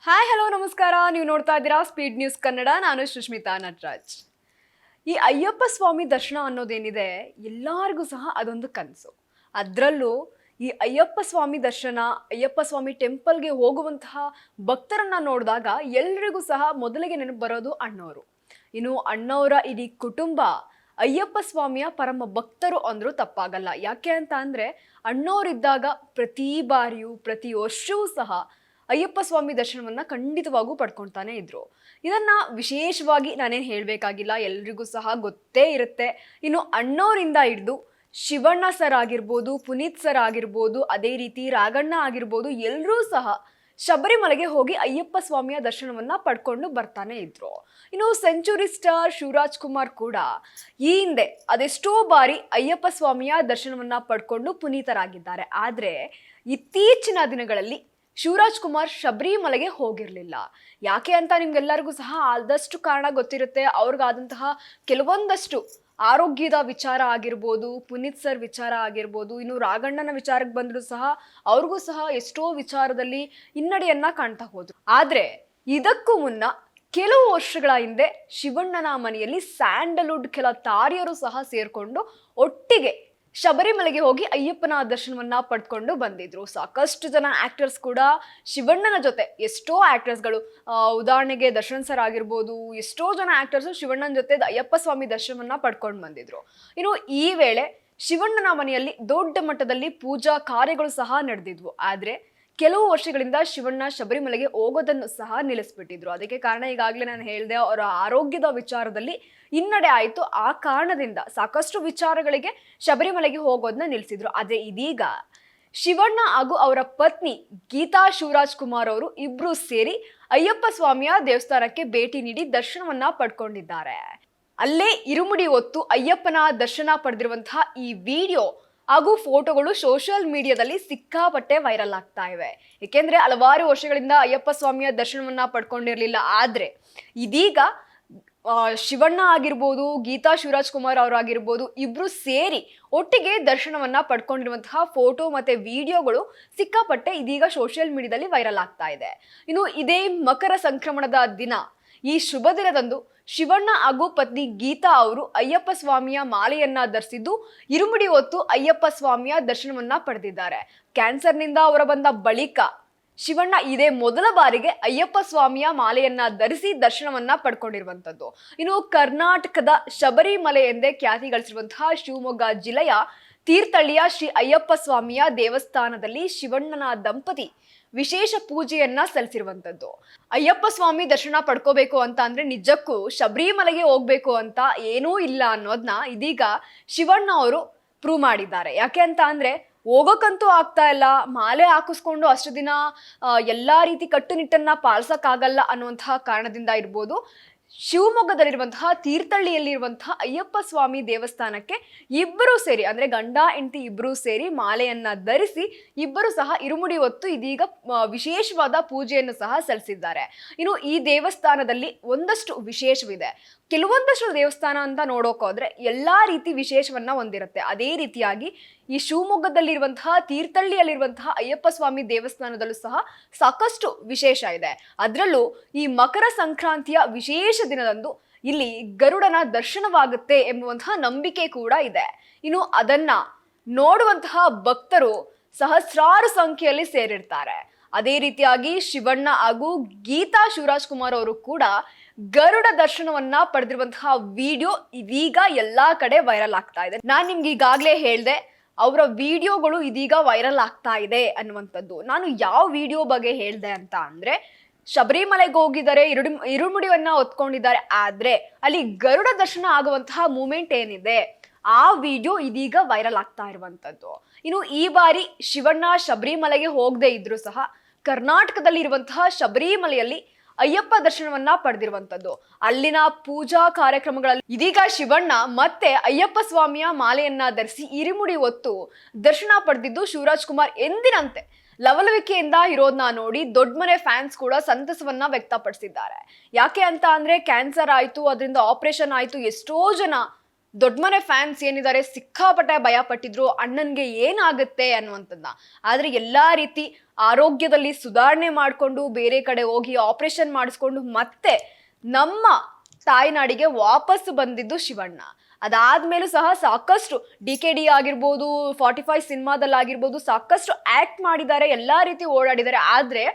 Hi hello ನಮಸ್ಕಾರ. ನೀವು ನೋಡ್ತಾ ಇದ್ದೀರಾ ಸ್ಪೀಡ್ ನ್ಯೂಸ್ ಕನ್ನಡ. ನಾನು ಸುಷ್ಮಿತಾ ನಟರಾಜ್. ಈ ಅಯ್ಯಪ್ಪ ಸ್ವಾಮಿ ದರ್ಶನ ಅನ್ನೋದೇನಿದೆ ಎಲ್ಲರಿಗೂ ಸಹ ಅದೊಂದು ಕನಸು. ಅದರಲ್ಲೂ ಈ ಅಯ್ಯಪ್ಪ ಸ್ವಾಮಿ ದರ್ಶನ, ಅಯ್ಯಪ್ಪ ಸ್ವಾಮಿ ಟೆಂಪಲ್ಗೆ ಹೋಗುವಂತಹ ಭಕ್ತರನ್ನ ನೋಡಿದಾಗ ಎಲ್ರಿಗೂ ಸಹ ಮೊದಲಿಗೆ ನೆನಪು ಬರೋದು ಅಣ್ಣವರು. ಇನ್ನು ಅಣ್ಣವರ ಇಡೀ ಕುಟುಂಬ ಅಯ್ಯಪ್ಪ ಸ್ವಾಮಿಯ ಪರಮ ಭಕ್ತರು ಅಂದ್ರೂ ತಪ್ಪಾಗಲ್ಲ. ಯಾಕೆ ಅಂತ ಅಂದ್ರೆ ಅಣ್ಣವರಿದ್ದಾಗ ಪ್ರತಿ ಬಾರಿಯೂ ಪ್ರತಿ ವರ್ಷವೂ ಸಹ ಅಯ್ಯಪ್ಪ ಸ್ವಾಮಿ ದರ್ಶನವನ್ನ ಖಂಡಿತವಾಗೂ ಪಡ್ಕೊಳ್ತಾನೆ ಇದ್ರು. ಇದನ್ನ ವಿಶೇಷವಾಗಿ ನಾನೇನು ಹೇಳಬೇಕಾಗಿಲ್ಲ, ಎಲ್ರಿಗೂ ಸಹ ಗೊತ್ತೇ ಇರುತ್ತೆ. ಇನ್ನು ಅಣ್ಣವರಿಂದ ಹಿಡಿದು ಶಿವಣ್ಣ ಸರ್ ಆಗಿರ್ಬೋದು, ಪುನೀತ್ ಸರ್ ಆಗಿರ್ಬೋದು, ಅದೇ ರೀತಿ ರಾಘಣ್ಣ ಆಗಿರ್ಬೋದು, ಎಲ್ಲರೂ ಸಹ ಶಬರಿಮಲೆಗೆ ಹೋಗಿ ಅಯ್ಯಪ್ಪ ಸ್ವಾಮಿಯ ದರ್ಶನವನ್ನ ಪಡ್ಕೊಂಡು ಬರ್ತಾನೆ ಇದ್ರು. ಇನ್ನು ಸೆಂಚುರಿ ಸ್ಟಾರ್ ಶಿವರಾಜ್ ಕುಮಾರ್ ಕೂಡ ಈ ಹಿಂದೆ ಅದೆಷ್ಟೋ ಬಾರಿ ಅಯ್ಯಪ್ಪ ಸ್ವಾಮಿಯ ದರ್ಶನವನ್ನ ಪಡ್ಕೊಂಡು ಪುನೀತರಾಗಿದ್ದಾರೆ. ಆದ್ರೆ ಇತ್ತೀಚಿನ ದಿನಗಳಲ್ಲಿ ಶಿವರಾಜ್ ಕುಮಾರ್ ಶಬರಿಮಲೆಗೆ ಹೋಗಿರ್ಲಿಲ್ಲ. ಯಾಕೆ ಅಂತ ನಿಮ್ಗೆಲ್ಲರಿಗೂ ಸಹ ಆದಷ್ಟು ಕಾರಣ ಗೊತ್ತಿರುತ್ತೆ. ಅವ್ರಿಗಾದಂತಹ ಕೆಲವೊಂದಷ್ಟು ಆರೋಗ್ಯದ ವಿಚಾರ ಆಗಿರ್ಬೋದು, ಪುನೀತ್ ಸರ್ ವಿಚಾರ ಆಗಿರ್ಬೋದು, ಇನ್ನು ರಾಘಣ್ಣನ ವಿಚಾರಕ್ಕೆ ಬಂದ್ರು ಸಹ ಅವ್ರಿಗೂ ಸಹ ಎಷ್ಟೋ ವಿಚಾರದಲ್ಲಿ ಹಿನ್ನಡೆಯನ್ನ ಕಾಣ್ತಾ ಹೋದ್ರು. ಆದ್ರೆ ಇದಕ್ಕೂ ಮುನ್ನ ಕೆಲವು ವರ್ಷಗಳ ಹಿಂದೆ ಶಿವಣ್ಣನ ಮನೆಯಲ್ಲಿ ಸ್ಯಾಂಡಲ್ವುಡ್ ಕೆಲ ತಾರಿಯರು ಸಹ ಸೇರ್ಕೊಂಡು ಒಟ್ಟಿಗೆ ಶಬರಿಮಲೆಗೆ ಹೋಗಿ ಅಯ್ಯಪ್ಪನ ದರ್ಶನವನ್ನ ಪಡ್ಕೊಂಡು ಬಂದಿದ್ರು. ಸಾಕಷ್ಟು ಜನ ಆಕ್ಟರ್ಸ್ ಕೂಡ ಶಿವಣ್ಣನ ಜೊತೆ, ಎಷ್ಟೋ ಆಕ್ಟರ್ಸ್ಗಳು, ಉದಾಹರಣೆಗೆ ದರ್ಶನ್ ಸರ್ ಆಗಿರ್ಬೋದು, ಎಷ್ಟೋ ಜನ ಆಕ್ಟರ್ಸ್ ಶಿವಣ್ಣನ ಜೊತೆ ಅಯ್ಯಪ್ಪ ಸ್ವಾಮಿ ದರ್ಶನವನ್ನ ಪಡ್ಕೊಂಡು ಬಂದಿದ್ರು. ಇನ್ನು ಈ ವೇಳೆ ಶಿವಣ್ಣನ ಮನೆಯಲ್ಲಿ ದೊಡ್ಡ ಮಟ್ಟದಲ್ಲಿ ಪೂಜಾ ಕಾರ್ಯಗಳು ಸಹ ನಡೆದಿದ್ವು. ಆದ್ರೆ ಕೆಲವು ವರ್ಷಗಳಿಂದ ಶಿವಣ್ಣ ಶಬರಿಮಲೆಗೆ ಹೋಗೋದನ್ನು ಸಹ ನಿಲ್ಲಿಸ್ಬಿಟ್ಟಿದ್ರು. ಅದಕ್ಕೆ ಕಾರಣ ಈಗಾಗಲೇ ನಾನು ಹೇಳಿದೆ, ಅವರ ಆರೋಗ್ಯದ ವಿಚಾರದಲ್ಲಿ ಹಿನ್ನಡೆ ಆಯಿತು. ಆ ಕಾರಣದಿಂದ ಸಾಕಷ್ಟು ವಿಚಾರಗಳಿಗೆ ಶಬರಿಮಲೆಗೆ ಹೋಗೋದನ್ನ ನಿಲ್ಲಿಸಿದ್ರು. ಆದ್ರೆ ಇದೀಗ ಶಿವಣ್ಣ ಹಾಗೂ ಅವರ ಪತ್ನಿ ಗೀತಾ ಶಿವರಾಜ್ ಕುಮಾರ್ ಅವರು ಇಬ್ರು ಸೇರಿ ಅಯ್ಯಪ್ಪ ಸ್ವಾಮಿಯ ದೇವಸ್ಥಾನಕ್ಕೆ ಭೇಟಿ ನೀಡಿ ದರ್ಶನವನ್ನ ಪಡ್ಕೊಂಡಿದ್ದಾರೆ. ಅಲ್ಲೇ ಇರುಮುಡಿ ಹೊತ್ತು ಅಯ್ಯಪ್ಪನ ದರ್ಶನ ಪಡೆದಿರುವಂತಹ ಈ ವಿಡಿಯೋ ಹಾಗೂ ಫೋಟೋಗಳು ಸೋಷಿಯಲ್ ಮೀಡಿಯಾದಲ್ಲಿ ಸಿಕ್ಕಾಪಟ್ಟೆ ವೈರಲ್ ಆಗ್ತಾ ಇವೆ. ಏಕೆಂದ್ರೆ ಹಲವಾರು ವರ್ಷಗಳಿಂದ ಅಯ್ಯಪ್ಪ ಸ್ವಾಮಿಯ ದರ್ಶನವನ್ನ ಪಡ್ಕೊಂಡಿರ್ಲಿಲ್ಲ. ಆದ್ರೆ ಇದೀಗ ಶಿವಣ್ಣ ಆಗಿರ್ಬೋದು, ಗೀತಾ ಶಿವರಾಜ್ ಕುಮಾರ್ ಅವರಾಗಿರ್ಬೋದು, ಇಬ್ರು ಸೇರಿ ಒಟ್ಟಿಗೆ ದರ್ಶನವನ್ನ ಪಡ್ಕೊಂಡಿರುವಂತಹ ಫೋಟೋ ಮತ್ತೆ ವಿಡಿಯೋಗಳು ಸಿಕ್ಕಾಪಟ್ಟೆ ಇದೀಗ ಸೋಷಿಯಲ್ ಮೀಡಿಯಾದಲ್ಲಿ ವೈರಲ್ ಆಗ್ತಾ ಇದೆ. ಇನ್ನು ಇದೇ ಮಕರ ಸಂಕ್ರಮಣದ ದಿನ, ಈ ಶುಭ ದಿನದಂದು ಶಿವಣ್ಣ ಹಾಗೂ ಪತ್ನಿ ಗೀತಾ ಅವರು ಅಯ್ಯಪ್ಪ ಸ್ವಾಮಿಯ ಮಾಲೆಯನ್ನ ಧರಿಸಿದ್ದು ಇರುಮುಡಿ ಹೊತ್ತು ಅಯ್ಯಪ್ಪ ಸ್ವಾಮಿಯ ದರ್ಶನವನ್ನ ಪಡೆದಿದ್ದಾರೆ. ಕ್ಯಾನ್ಸರ್ನಿಂದ ಹೊರ ಬಂದ ಬಳಿಕ ಶಿವಣ್ಣ ಇದೇ ಮೊದಲ ಬಾರಿಗೆ ಅಯ್ಯಪ್ಪ ಸ್ವಾಮಿಯ ಮಾಲೆಯನ್ನ ಧರಿಸಿ ದರ್ಶನವನ್ನ ಪಡ್ಕೊಂಡಿರುವಂತದ್ದು. ಇನ್ನು ಕರ್ನಾಟಕದ ಶಬರಿಮಲೆ ಎಂದೇ ಖ್ಯಾತಿ ಗಳಿಸಿರುವಂತಹ ಶಿವಮೊಗ್ಗ ಜಿಲ್ಲೆಯ ತೀರ್ಥಹಳ್ಳಿಯ ಶ್ರೀ ಅಯ್ಯಪ್ಪ ಸ್ವಾಮಿಯ ದೇವಸ್ಥಾನದಲ್ಲಿ ಶಿವಣ್ಣನ ದಂಪತಿ ವಿಶೇಷ ಪೂಜೆಯನ್ನ ಸಲ್ಲಿಸಿರುವಂತದ್ದು. ಅಯ್ಯಪ್ಪ ಸ್ವಾಮಿ ದರ್ಶನ ಪಡ್ಕೋಬೇಕು ಅಂತ ಅಂದ್ರೆ ನಿಜಕ್ಕೂ ಶಬರಿಮಲೆಗೆ ಹೋಗ್ಬೇಕು ಅಂತ ಏನೂ ಇಲ್ಲ ಅನ್ನೋದನ್ನ ಇದೀಗ ಶಿವಣ್ಣ ಅವರು ಪ್ರೂವ್ ಮಾಡಿದ್ದಾರೆ. ಯಾಕೆ ಅಂತ ಅಂದ್ರೆ ಹೋಗೋಕ್ಕಂತೂ ಆಗ್ತಾ ಇಲ್ಲ, ಮಾಲೆ ಹಾಕಿಸ್ಕೊಂಡು ಅಷ್ಟು ದಿನ ಎಲ್ಲಾ ರೀತಿ ಕಟ್ಟುನಿಟ್ಟನ್ನ ಪಾಲಿಸಕ್ಕಾಗಲ್ಲ ಅನ್ನುವಂತಹ ಕಾರಣದಿಂದ ಇರ್ಬೋದು, ಶಿವಮೊಗ್ಗದಲ್ಲಿರುವಂತಹ ತೀರ್ಥಹಳ್ಳಿಯಲ್ಲಿರುವಂತಹ ಅಯ್ಯಪ್ಪ ಸ್ವಾಮಿ ದೇವಸ್ಥಾನಕ್ಕೆ ಇಬ್ಬರು ಸೇರಿ, ಅಂದ್ರೆ ಗಂಡ ಹೆಂಡತಿ ಇಬ್ಬರು ಸೇರಿ ಮಾಲೆಯನ್ನ ಧರಿಸಿ ಇಬ್ಬರು ಸಹ ಇರುಮುಡಿ ಹೊತ್ತು ಇದೀಗ ವಿಶೇಷವಾದ ಪೂಜೆಯನ್ನು ಸಹ ಸಲ್ಲಿಸಿದ್ದಾರೆ. ಇನ್ನು ಈ ದೇವಸ್ಥಾನದಲ್ಲಿ ಒಂದಷ್ಟು ವಿಶೇಷವಿದೆ. ಕೆಲವೊಂದಷ್ಟು ದೇವಸ್ಥಾನ ಅಂತ ನೋಡೋಕೋದ್ರೆ ಎಲ್ಲಾ ರೀತಿ ವಿಶೇಷವನ್ನ ಹೊಂದಿರುತ್ತೆ. ಅದೇ ರೀತಿಯಾಗಿ ಈ ಶಿವಮೊಗ್ಗದಲ್ಲಿರುವಂತಹ ತೀರ್ಥಹಳ್ಳಿಯಲ್ಲಿರುವಂತಹ ಅಯ್ಯಪ್ಪ ಸ್ವಾಮಿ ದೇವಸ್ಥಾನದಲ್ಲೂ ಸಹ ಸಾಕಷ್ಟು ವಿಶೇಷ ಇದೆ. ಅದರಲ್ಲೂ ಈ ಮಕರ ಸಂಕ್ರಾಂತಿಯ ವಿಶೇಷ ದಿನದಂದು ಇಲ್ಲಿ ಗರುಡನ ದರ್ಶನವಾಗುತ್ತೆ ಎಂಬುವಂತಹ ನಂಬಿಕೆ ಕೂಡ ಇದೆ. ಇನ್ನು ಅದನ್ನ ನೋಡುವಂತಹ ಭಕ್ತರು ಸಹಸ್ರಾರು ಸಂಖ್ಯೆಯಲ್ಲಿ ಸೇರಿರ್ತಾರೆ. ಅದೇ ರೀತಿಯಾಗಿ ಶಿವಣ್ಣ ಹಾಗೂ ಗೀತಾ ಶಿವರಾಜ್ ಕುಮಾರ್ ಅವರು ಕೂಡ ಗರುಡ ದರ್ಶನವನ್ನ ಪಡೆದಿರುವಂತಹ ವಿಡಿಯೋ ಇದೀಗ ಎಲ್ಲಾ ಕಡೆ ವೈರಲ್ ಆಗ್ತಾ ಇದೆ. ನಾನ್ ನಿಮ್ಗೆ ಈಗಾಗಲೇ ಹೇಳ್ದೆ, ಅವರ ವಿಡಿಯೋಗಳು ಇದೀಗ ವೈರಲ್ ಆಗ್ತಾ ಇದೆ ಅನ್ನುವಂಥದ್ದು. ನಾನು ಯಾವ ವಿಡಿಯೋ ಬಗ್ಗೆ ಹೇಳ್ದೆ ಅಂತ ಅಂದ್ರೆ, ಶಬರಿಮಲೆಗೆ ಹೋಗಿದ್ದಾರೆ, ಇರುಮುಡಿಯನ್ನ ಹೊತ್ಕೊಂಡಿದ್ದಾರೆ, ಆದ್ರೆ ಅಲ್ಲಿ ಗರುಡ ದರ್ಶನ ಆಗುವಂತಹ ಮೂಮೆಂಟ್ ಏನಿದೆ ಆ ವಿಡಿಯೋ ಇದೀಗ ವೈರಲ್ ಆಗ್ತಾ ಇರುವಂತದ್ದು. ಇನ್ನು ಈ ಬಾರಿ ಶಿವಣ್ಣ ಶಬರಿಮಲೆಗೆ ಹೋಗದೆ ಇದ್ರು ಸಹ ಕರ್ನಾಟಕದಲ್ಲಿ ಇರುವಂತಹ ಶಬರಿಮಲೆಯಲ್ಲಿ ಅಯ್ಯಪ್ಪ ದರ್ಶನವನ್ನ ಪಡೆದಿರುವಂತದ್ದು. ಅಲ್ಲಿನ ಪೂಜಾ ಕಾರ್ಯಕ್ರಮಗಳಲ್ಲಿ ಇದೀಗ ಶಿವಣ್ಣ ಮತ್ತೆ ಅಯ್ಯಪ್ಪ ಸ್ವಾಮಿಯ ಮಾಲೆಯನ್ನ ಧರಿಸಿ ಇರುಮುಡಿ ಹೊತ್ತು ದರ್ಶನ ಪಡೆದಿದ್ದು ಶಿವರಾಜ್ ಕುಮಾರ್ ಎಂದಿನಂತೆ ಲವಲವಿಕೆಯಿಂದ ಇರೋದನ್ನ ನೋಡಿ ದೊಡ್ಡ ಮನೆ ಫ್ಯಾನ್ಸ್ ಕೂಡ ಸಂತಸವನ್ನ ವ್ಯಕ್ತಪಡಿಸಿದ್ದಾರೆ. ಯಾಕೆ ಅಂತ ಅಂದ್ರೆ ಕ್ಯಾನ್ಸರ್ ಆಯ್ತು, ಅದರಿಂದ ಆಪರೇಷನ್ ಆಯ್ತು, ಎಷ್ಟೋ ಜನ ದೊಡ್ಡ ಮನೆ ಫ್ಯಾನ್ಸ್ ಏನಿದ್ದಾರೆ ಸಿಕ್ಕಾಪಟ್ಟೆ ಭಯ ಪಟ್ಟಿದ್ರು ಅಣ್ಣನ್ಗೆ ಏನಾಗುತ್ತೆ ಅನ್ನುವಂಥದ್ದನ್ನ. ಆದ್ರೆ ಎಲ್ಲಾ ರೀತಿ ಆರೋಗ್ಯದಲ್ಲಿ ಸುಧಾರಣೆ ಮಾಡಿಕೊಂಡು ಬೇರೆ ಕಡೆ ಹೋಗಿ ಆಪರೇಷನ್ ಮಾಡಿಸ್ಕೊಂಡು ಮತ್ತೆ ನಮ್ಮ ತಾಯ್ನಾಡಿಗೆ ವಾಪಸ್ ಬಂದಿದ್ದು ಶಿವಣ್ಣ. ಅದಾದ್ಮೇಲೂ ಸಹ ಸಾಕಷ್ಟು DKD ಆಗಿರ್ಬೋದು, 45 ಸಿನಿಮಾದಲ್ಲಾಗಿರ್ಬೋದು ಸಾಕಷ್ಟು ಆಕ್ಟ್ ಮಾಡಿದ್ದಾರೆ, ಎಲ್ಲಾ ರೀತಿ ಓಡಾಡಿದ್ದಾರೆ. ಆದ್ರೆ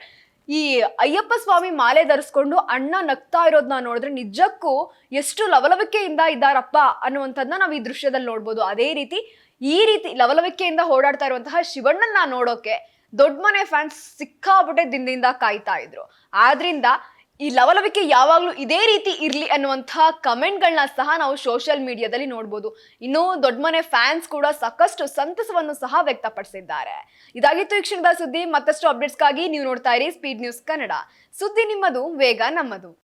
ಈ ಅಯ್ಯಪ್ಪ ಸ್ವಾಮಿ ಮಾಲೆ ಧರಿಸ್ಕೊಂಡು ಅಣ್ಣ ನಗ್ತಾ ಇರೋದನ್ನ ನೋಡಿದ್ರೆ ನಿಜಕ್ಕೂ ಎಷ್ಟು ಲವಲವಿಕೆಯಿಂದ ಇದ್ದಾರಪ್ಪ ಅನ್ನುವಂಥದ್ದನ್ನ ನಾವು ಈ ದೃಶ್ಯದಲ್ಲಿ ನೋಡ್ಬೋದು. ಅದೇ ರೀತಿ ಈ ರೀತಿ ಲವಲವಿಕೆಯಿಂದ ಓಡಾಡ್ತಾ ಇರುವಂತಹ ಶಿವಣ್ಣನ ನೋಡೋಕೆ ದೊಡ್ಡ ಮನೆ ಫ್ಯಾನ್ಸ್ ಸಿಕ್ಕಾಪಟ್ಟೆ ದಿನದಿಂದ ಕಾಯ್ತಾ ಇದ್ರು. ಆದ್ರಿಂದ ಈ ಲವಲವಿಕೆ ಯಾವಾಗ್ಲೂ ಇದೇ ರೀತಿ ಇರ್ಲಿ ಅನ್ನುವಂತಹ ಕಮೆಂಟ್ಗಳನ್ನ ಸಹ ನಾವು ಸೋಷಿಯಲ್ ಮೀಡಿಯಾದಲ್ಲಿ ನೋಡ್ಬೋದು. ಇನ್ನು ದೊಡ್ಡ ಮನೆ ಫ್ಯಾನ್ಸ್ ಕೂಡ ಸಾಕಷ್ಟು ಸಂತಸವನ್ನು ಸಹ ವ್ಯಕ್ತಪಡಿಸಿದ್ದಾರೆ. ಇದಾಗಿತ್ತು ಈ ಕ್ಷಣದ ಸುದ್ದಿ. ಮತ್ತಷ್ಟು ಅಪ್ಡೇಟ್ಸ್ಗಾಗಿ ನೀವು ನೋಡ್ತಾ ಇರಿ ಸ್ಪೀಡ್ ನ್ಯೂಸ್ ಕನ್ನಡ. ಸುದ್ದಿ ನಿಮ್ಮದು, ವೇಗ ನಮ್ಮದು.